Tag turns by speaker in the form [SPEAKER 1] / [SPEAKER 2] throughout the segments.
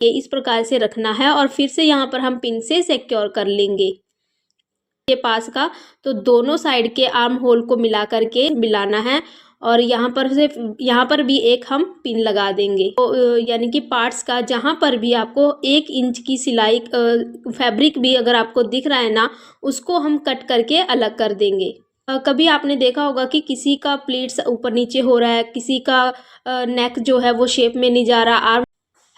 [SPEAKER 1] ये इस प्रकार से रखना है और फिर से यहाँ पर हम पिन से सिक्योर कर लेंगे के पास का। तो दोनों साइड के आर्म होल को मिला करके मिलाना है और यहाँ पर भी एक हम पिन लगा देंगे। तो यानी कि पार्ट्स का जहाँ पर भी आपको 1 इंच की सिलाई फैब्रिक भी अगर आपको दिख रहा है ना, उसको हम कट करके अलग कर देंगे। कभी आपने देखा होगा कि किसी का प्लीट्स ऊपर नीचे हो रहा है, किसी का नेक जो है वो शेप में नहीं जा रहा, आर्म।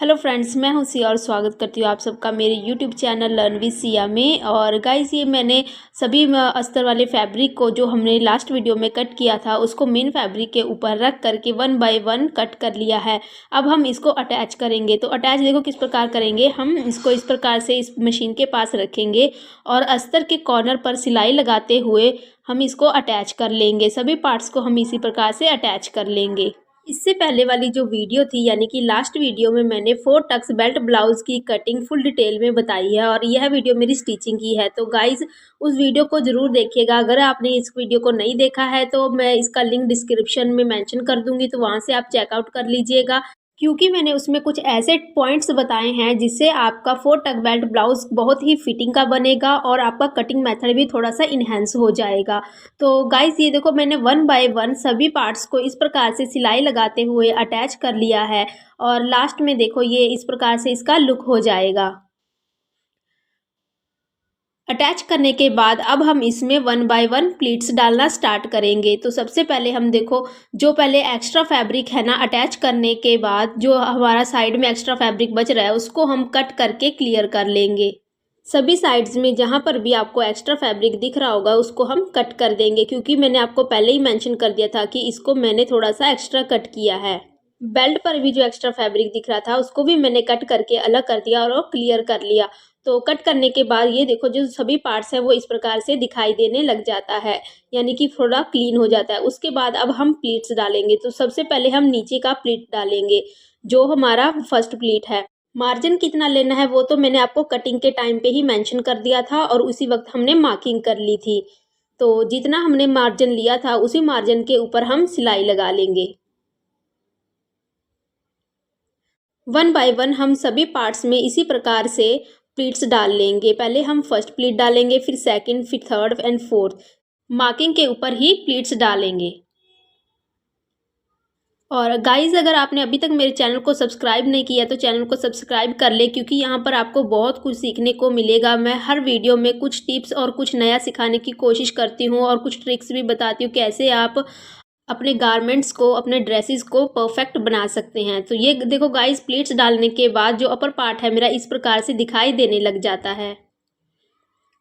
[SPEAKER 1] हेलो फ्रेंड्स, मैं हूं सिया और स्वागत करती हूं आप सबका मेरे YouTube channel learn with Siya में। और गाइस, ये मैंने सभी अस्तर वाले फैब्रिक को जो हमने लास्ट वीडियो में कट किया था उसको मेन फैब्रिक के ऊपर रख करके 1 बाय 1 कट कर लिया है। अब हम इसको अटैच करेंगे। तो अटैच देखो किस प्रकार करेंगे। हम इसको इस प्रकार से इस मशीन के पास रखेंगे और अस्तर के कॉर्नर पर सिलाई लगाते हुए हम इसको अटैच कर लेंगे। सभी पार्ट्स को हम इसी प्रकार से अटैच कर लेंगे। इससे पहले वाली जो वीडियो थी यानी कि लास्ट वीडियो में मैंने 4 टक्स बेल्ट ब्लाउज की कटिंग फुल डिटेल में बताई है और यह वीडियो मेरी स्टिचिंग की है। तो गाइज, उस वीडियो को ज़रूर देखिएगा। अगर आपने इस वीडियो को नहीं देखा है तो मैं इसका लिंक डिस्क्रिप्शन में मेंशन कर दूंगी, तो वहां से आप चेकआउट कर लीजिएगा, क्योंकि मैंने उसमें कुछ ऐसे पॉइंट्स बताए हैं जिससे आपका 4 टक बेल्ट ब्लाउज बहुत ही फिटिंग का बनेगा और आपका कटिंग मेथड भी थोड़ा सा इन्हेंस हो जाएगा। तो गाइस, ये देखो मैंने 1 बाय 1 सभी पार्ट्स को इस प्रकार से सिलाई लगाते हुए अटैच कर लिया है और लास्ट में देखो ये इस प्रकार से इसका लुक हो जाएगा। अटैच करने के बाद अब हम इसमें 1 बाय 1 प्लीट्स डालना स्टार्ट करेंगे। तो सबसे पहले हम देखो, जो पहले एक्स्ट्रा फैब्रिक है ना, अटैच करने के बाद जो हमारा साइड में एक्स्ट्रा फैब्रिक बच रहा है उसको हम कट करके क्लियर कर लेंगे। सभी साइड्स में जहाँ पर भी आपको एक्स्ट्रा फैब्रिक दिख रहा होगा उसको हम कट कर देंगे, क्योंकि मैंने आपको पहले ही मेंशन कर दिया था कि इसको मैंने थोड़ा सा एक्स्ट्रा कट किया है। बेल्ट पर भी जो एक्स्ट्रा फैब्रिक दिख रहा था उसको भी मैंने कट करके अलग कर दिया और क्लियर कर लिया। तो कट करने के बाद ये देखो जो सभी पार्ट्स हैं वो इस प्रकार से दिखाई देने लग जाता है, यानी कि थोड़ा क्लीन हो जाता है। उसके बाद अब हम प्लीट्स डालेंगे। तो सबसे पहले हम नीचे का प्लीट डालेंगे, जो हमारा फर्स्ट प्लीट है। मार्जिन कितना लेना है वो तो मैंने आपको कटिंग के टाइम पे ही मेंशन कर दिया था और उसी वक्त हमने मार्किंग कर ली थी। तो जितना हमने मार्जिन लिया था उसी मार्जिन के ऊपर हम सिलाई लगा लेंगे। 1 बाय 1 हम सभी पार्ट्स में इसी प्रकार से प्लीट्स डाल लेंगे। पहले हम फर्स्ट प्लीट डालेंगे, फिर सेकंड, फिर थर्ड एंड फोर्थ। मार्किंग के ऊपर ही प्लीट्स डालेंगे। और गाइज़, अगर आपने अभी तक मेरे चैनल को सब्सक्राइब नहीं किया तो चैनल को सब्सक्राइब कर ले, क्योंकि यहाँ पर आपको बहुत कुछ सीखने को मिलेगा। मैं हर वीडियो में कुछ टिप्स और कुछ नया सिखाने की कोशिश करती हूँ और कुछ ट्रिक्स भी बताती हूँ कैसे आप अपने गारमेंट्स को, अपने ड्रेसेस को परफेक्ट बना सकते हैं। तो ये देखो गाइस, प्लीट्स डालने के बाद जो अपर पार्ट है मेरा इस प्रकार से दिखाई देने लग जाता है।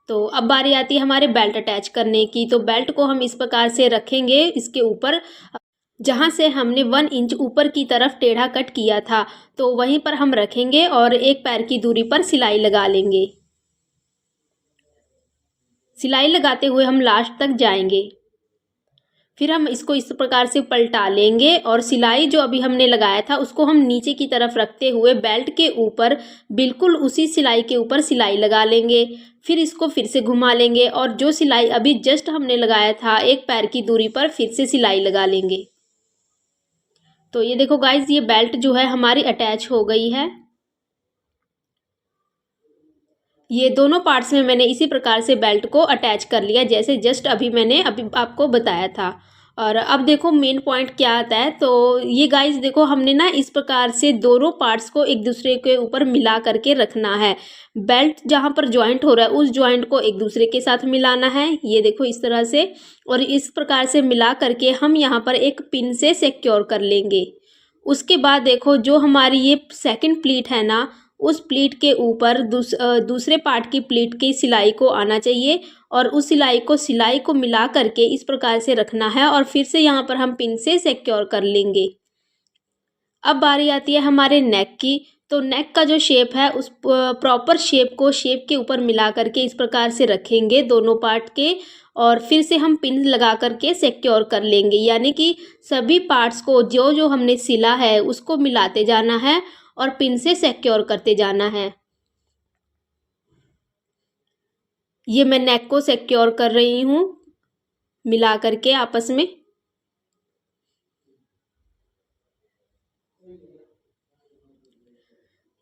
[SPEAKER 1] तो अब बारी आती है हमारे बेल्ट अटैच करने की। तो बेल्ट को हम इस प्रकार से रखेंगे इसके ऊपर, जहाँ से हमने 1 इंच ऊपर की तरफ टेढ़ा कट किया था तो वहीं पर हम रखेंगे और एक पैर की दूरी पर सिलाई लगा लेंगे। सिलाई लगाते हुए हम लास्ट तक जाएंगे। फिर हम इसको इस प्रकार से पलटा लेंगे और सिलाई जो अभी हमने लगाया था उसको हम नीचे की तरफ रखते हुए बेल्ट के ऊपर बिल्कुल उसी सिलाई के ऊपर सिलाई लगा लेंगे। फिर इसको फिर से घुमा लेंगे और जो सिलाई अभी जस्ट हमने लगाया था एक पैर की दूरी पर फिर से सिलाई लगा लेंगे। तो ये देखो गाइज, ये बेल्ट जो है हमारी अटैच हो गई है। ये दोनों पार्ट्स में मैंने इसी प्रकार से बेल्ट को अटैच कर लिया, जैसे जस्ट अभी मैंने आपको बताया था। और अब देखो मेन पॉइंट क्या आता है। तो ये गाइस देखो, हमने ना इस प्रकार से दोनों पार्ट्स को एक दूसरे के ऊपर मिला करके रखना है। बेल्ट जहाँ पर जॉइंट हो रहा है उस जॉइंट को एक दूसरे के साथ मिलाना है, ये देखो इस तरह से। और इस प्रकार से मिला करके हम यहाँ पर एक पिन से सिक्योर कर लेंगे। उसके बाद देखो जो हमारी ये सेकंड प्लीट है ना, उस प्लीट के ऊपर दूसरे पार्ट की प्लीट की सिलाई को आना चाहिए और उस सिलाई को मिला करके इस प्रकार से रखना है और फिर से यहाँ पर हम पिन से सिक्योर कर लेंगे। अब बारी आती है हमारे नेक की। तो नेक का जो शेप है उस प्रॉपर शेप को शेप के ऊपर मिला करके इस प्रकार से रखेंगे दोनों पार्ट के, और फिर से हम पिन लगा करके सिक्योर कर लेंगे। यानी कि सभी पार्ट्स को जो जो हमने सिला है उसको मिलाते जाना है और पिन से सिक्योर करते जाना है। ये मैं नेक को सिक्योर कर रही हूँ मिला करके आपस में।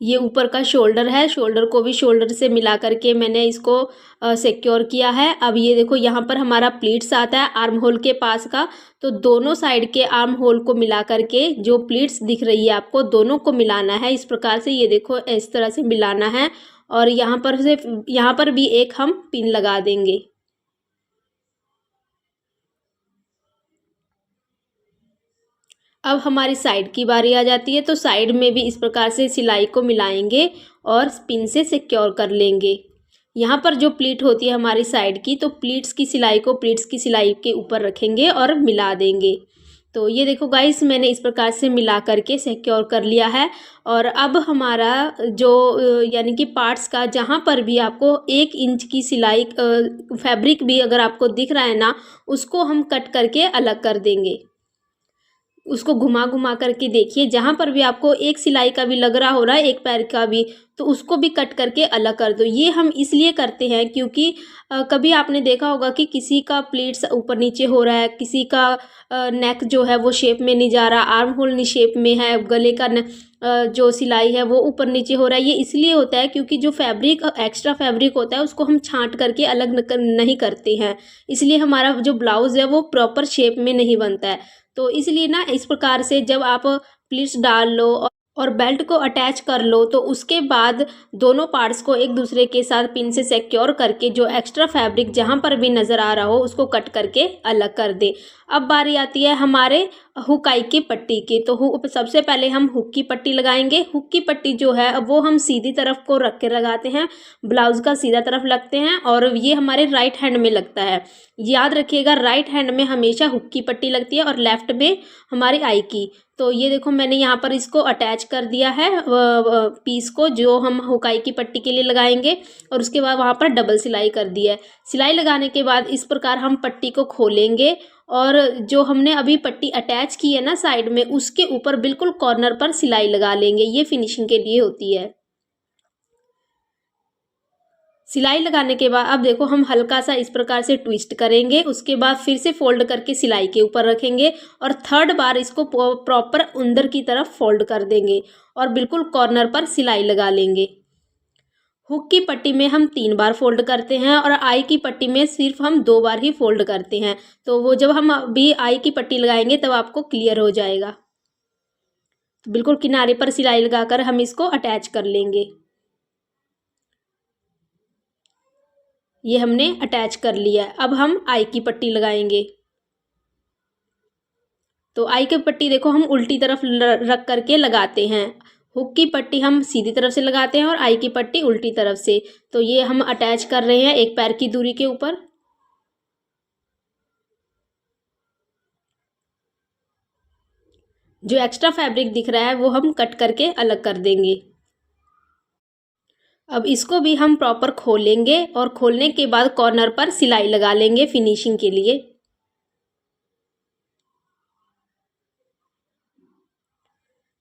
[SPEAKER 1] ये ऊपर का शोल्डर है, शोल्डर को भी शोल्डर से मिला करके मैंने इसको सिक्योर किया है। अब ये देखो यहाँ पर हमारा प्लीट्स आता है आर्म होल के पास का, तो दोनों साइड के आर्म होल को मिला करके जो प्लीट्स दिख रही है आपको, दोनों को मिलाना है इस प्रकार से। ये देखो इस तरह से मिलाना है और यहाँ पर भी एक हम पिन लगा देंगे। अब हमारी साइड की बारी आ जाती है, तो साइड में भी इस प्रकार से सिलाई को मिलाएंगे और पिन से सिक्योर कर लेंगे। यहाँ पर जो प्लीट होती है हमारी साइड की, तो प्लीट्स की सिलाई के ऊपर रखेंगे और मिला देंगे। तो ये देखो गाइस, मैंने इस प्रकार से मिला करके सिक्योर कर लिया है। और अब हमारा जो यानी कि पार्ट्स का जहाँ पर भी आपको 1 इंच की सिलाई फैब्रिक भी अगर आपको दिख रहा है ना, उसको हम कट करके अलग कर देंगे। उसको घुमा घुमा करके देखिए, जहाँ पर भी आपको एक सिलाई का भी लग रहा हो रहा है, एक पैर का भी, तो उसको भी कट करके अलग कर दो। ये हम इसलिए करते हैं क्योंकि कभी आपने देखा होगा कि किसी का प्लीट्स ऊपर नीचे हो रहा है, किसी का नेक जो है वो शेप में नहीं जा रहा, आर्म होल नहीं शेप में है, गले का जो सिलाई है वो ऊपर नीचे हो रहा है। ये इसलिए होता है क्योंकि जो फैब्रिक एक्स्ट्रा फैब्रिक होता है उसको हम छांट करके अलग नहीं करते हैं, इसलिए हमारा जो ब्लाउज़ है वो प्रॉपर शेप में नहीं बनता है। तो इसलिए ना इस प्रकार से जब आप प्लीट्स डाल लो और बेल्ट को अटैच कर लो, तो उसके बाद दोनों पार्ट्स को एक दूसरे के साथ पिन से सिक्योर करके जो एक्स्ट्रा फैब्रिक जहाँ पर भी नज़र आ रहा हो उसको कट करके अलग कर दें। अब बारी आती है हमारे हुकाई की पट्टी की। तो सबसे पहले हम हुक की पट्टी लगाएंगे। हुक की पट्टी जो है वो हम सीधी तरफ को रख के लगाते हैं, ब्लाउज़ का सीधा तरफ लगते हैं और ये हमारे राइट हैंड में लगता है। याद रखिएगा, राइट हैंड में हमेशा हुक की पट्टी लगती है और लेफ्ट में हमारी आई की। तो ये देखो मैंने यहाँ पर इसको अटैच कर दिया है पीस को, जो हम हुकाई की पट्टी के लिए लगाएंगे, और उसके बाद वहाँ पर डबल सिलाई कर दी है। सिलाई लगाने के बाद इस प्रकार हम पट्टी को खोलेंगे और जो हमने अभी पट्टी अटैच की है ना साइड में, उसके ऊपर बिल्कुल कॉर्नर पर सिलाई लगा लेंगे। ये फिनिशिंग के लिए होती है। सिलाई लगाने के बाद अब देखो हम हल्का सा इस प्रकार से ट्विस्ट करेंगे, उसके बाद फिर से फोल्ड करके सिलाई के ऊपर रखेंगे और थर्ड बार इसको प्रॉपर अंदर की तरफ फोल्ड कर देंगे और बिल्कुल कॉर्नर पर सिलाई लगा लेंगे। हुक की पट्टी में हम 3 बार फोल्ड करते हैं और आई की पट्टी में सिर्फ हम 2 बार ही फोल्ड करते हैं। तो वो जब हम अभी आई की पट्टी लगाएंगे तब आपको क्लियर हो जाएगा। तो बिल्कुल किनारे पर सिलाई लगाकर हम इसको अटैच कर लेंगे। ये हमने अटैच कर लिया है। अब हम आई की पट्टी लगाएंगे। तो आई की पट्टी देखो हम उल्टी तरफ रख करके लगाते हैं। हुक की पट्टी हम सीधी तरफ से लगाते हैं और आई की पट्टी उल्टी तरफ से। तो ये हम अटैच कर रहे हैं एक पैर की दूरी के ऊपर। जो एक्स्ट्रा फैब्रिक दिख रहा है वो हम कट करके अलग कर देंगे। अब इसको भी हम प्रॉपर खोलेंगे और खोलने के बाद कॉर्नर पर सिलाई लगा लेंगे फिनिशिंग के लिए।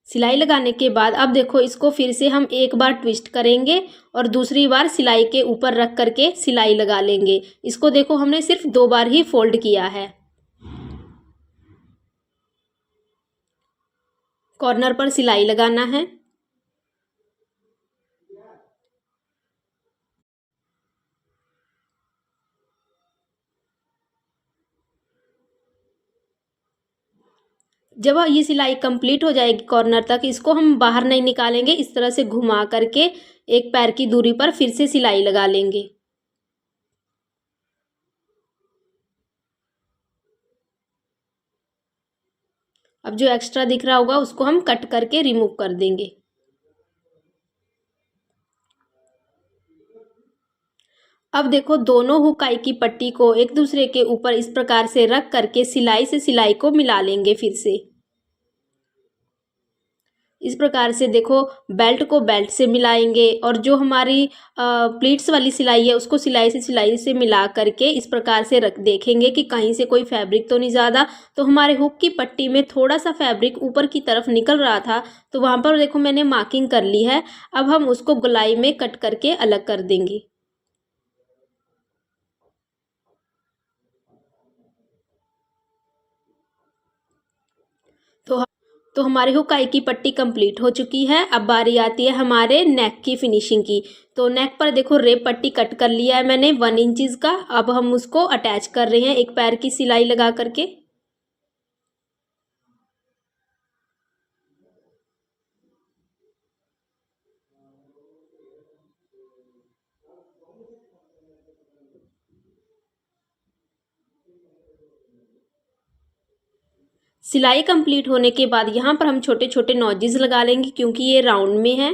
[SPEAKER 1] सिलाई लगाने के बाद अब देखो इसको फिर से हम एक बार ट्विस्ट करेंगे और दूसरी बार सिलाई के ऊपर रख करके सिलाई लगा लेंगे। इसको देखो हमने सिर्फ 2 बार ही फोल्ड किया है। कॉर्नर पर सिलाई लगाना है। जब ये सिलाई कंप्लीट हो जाएगी कॉर्नर तक, इसको हम बाहर नहीं निकालेंगे, इस तरह से घुमा करके एक पैर की दूरी पर फिर से सिलाई लगा लेंगे। अब जो एक्स्ट्रा दिख रहा होगा उसको हम कट करके रिमूव कर देंगे। अब देखो दोनों हुकाई की पट्टी को एक दूसरे के ऊपर इस प्रकार से रख करके सिलाई से सिलाई को मिला लेंगे फिर से। इस प्रकार से देखो बेल्ट को बेल्ट से मिलाएंगे और जो हमारी प्लीट्स वाली सिलाई है उसको सिलाई से मिला करके इस प्रकार से रख देखेंगे कि कहीं से कोई फैब्रिक तो नहीं ज़्यादा। तो हमारे हुक की पट्टी में थोड़ा सा फैब्रिक ऊपर की तरफ निकल रहा था, तो वहाँ पर देखो मैंने मार्किंग कर ली है। अब हम उसको गोलाई में कट करके अलग कर देंगे। तो तो हमारे हुकाई की पट्टी कंप्लीट हो चुकी है। अब बारी आती है हमारे नेक की फिनिशिंग की। तो नेक पर देखो रेप पट्टी कट कर लिया है मैंने 1 इंचज़ का। अब हम उसको अटैच कर रहे हैं एक पैर की सिलाई लगा करके। सिलाई कंप्लीट होने के बाद यहाँ पर हम छोटे छोटे नॉजेस लगा लेंगे क्योंकि ये राउंड में है,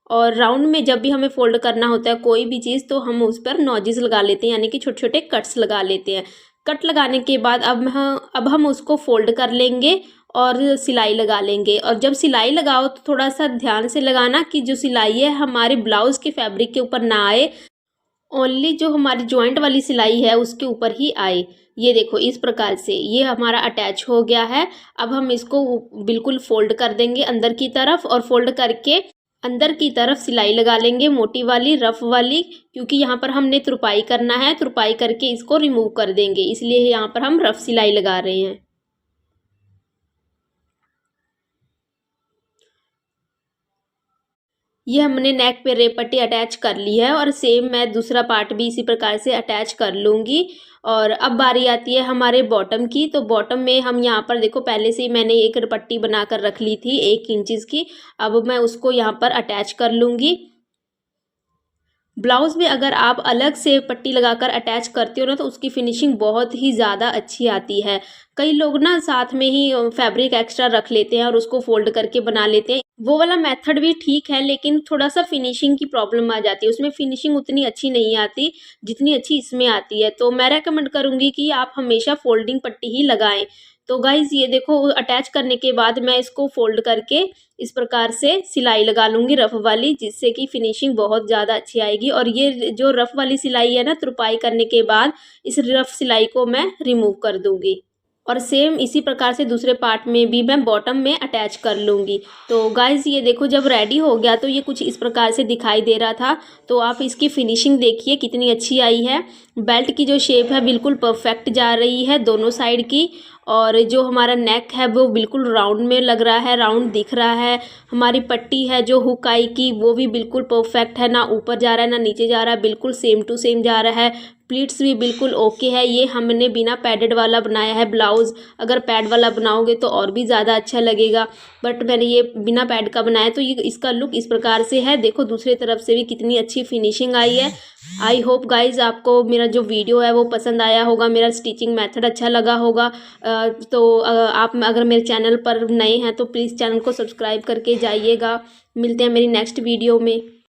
[SPEAKER 1] और राउंड में जब भी हमें फोल्ड करना होता है कोई भी चीज़ तो हम उस पर नॉजेस लगा लेते हैं, यानी कि छोटे छोटे कट्स लगा लेते हैं। कट लगाने के बाद अब हम उसको फोल्ड कर लेंगे और सिलाई लगा लेंगे। और जब सिलाई लगाओ तो थोड़ा सा ध्यान से लगाना कि जो सिलाई है हमारे ब्लाउज़ के फैब्रिक के ऊपर ना आए, ओनली जो हमारी जॉइंट वाली सिलाई है उसके ऊपर ही आए। ये देखो इस प्रकार से ये हमारा अटैच हो गया है। अब हम इसको बिल्कुल फोल्ड कर देंगे अंदर की तरफ, और फोल्ड करके अंदर की तरफ सिलाई लगा लेंगे मोटी वाली रफ वाली, क्योंकि यहाँ पर हमने तुरपाई करना है। तुरपाई करके इसको रिमूव कर देंगे, इसलिए यहाँ पर हम रफ सिलाई लगा रहे हैं। ये हमने नेक पे रेप पट्टी अटैच कर ली है, और सेम मैं दूसरा पार्ट भी इसी प्रकार से अटैच कर लूँगी। और अब बारी आती है हमारे बॉटम की। तो बॉटम में हम यहाँ पर देखो पहले से ही मैंने एक पट्टी बना कर रख ली थी 1 इंचज़ की। अब मैं उसको यहाँ पर अटैच कर लूँगी। ब्लाउज़ में अगर आप अलग से पट्टी लगाकर अटैच करते हो ना तो उसकी फिनिशिंग बहुत ही ज़्यादा अच्छी आती है। कई लोग ना साथ में ही फैब्रिक एक्स्ट्रा रख लेते हैं और उसको फ़ोल्ड करके बना लेते हैं। वो वाला मेथड भी ठीक है, लेकिन थोड़ा-सा फिनिशिंग की प्रॉब्लम आ जाती है। उसमें फिनिशिंग उतनी अच्छी नहीं आती जितनी अच्छी इसमें आती है। तो मैं रेकमेंड करूँगी कि आप हमेशा फ़ोल्डिंग पट्टी ही लगाएँ। तो गाइज़ ये देखो अटैच करने के बाद मैं इसको फ़ोल्ड करके इस प्रकार से सिलाई लगा लूँगी रफ़ वाली, जिससे कि फिनिशिंग बहुत ज़्यादा अच्छी आएगी। और ये जो रफ़ वाली सिलाई है ना तुरपाई करने के बाद इस रफ़ सिलाई को मैं रिमूव कर दूँगी। और सेम इसी प्रकार से दूसरे पार्ट में भी मैं बॉटम में अटैच कर लूँगी। तो गाइज़ ये देखो जब रेडी हो गया तो ये कुछ इस प्रकार से दिखाई दे रहा था। तो आप इसकी फिनिशिंग देखिए कितनी अच्छी आई है। बेल्ट की जो शेप है बिल्कुल परफेक्ट जा रही है दोनों साइड की। और जो हमारा नेक है वो बिल्कुल राउंड में लग रहा है, राउंड दिख रहा है। हमारी पट्टी है जो हुकाई की वो भी बिल्कुल परफेक्ट है, ना ऊपर जा रहा है ना नीचे जा रहा है, बिल्कुल सेम टू सेम जा रहा है। प्लीट्स भी बिल्कुल ओके है। ये हमने बिना पैडेड वाला बनाया है ब्लाउज़। अगर पैड वाला बनाओगे तो और भी ज़्यादा अच्छा लगेगा, बट मैंने ये बिना पैड का बनाया तो ये इसका लुक इस प्रकार से है। देखो दूसरी तरफ से भी कितनी अच्छी फिनिशिंग आई है। आई होप गाइज़ आपको मेरा जो वीडियो है वो पसंद आया होगा, मेरा स्टिचिंग मेथड अच्छा लगा होगा। आप अगर मेरे चैनल पर नए हैं तो प्लीज़ चैनल को सब्सक्राइब करके जाइएगा। मिलते हैं मेरी नेक्स्ट वीडियो में।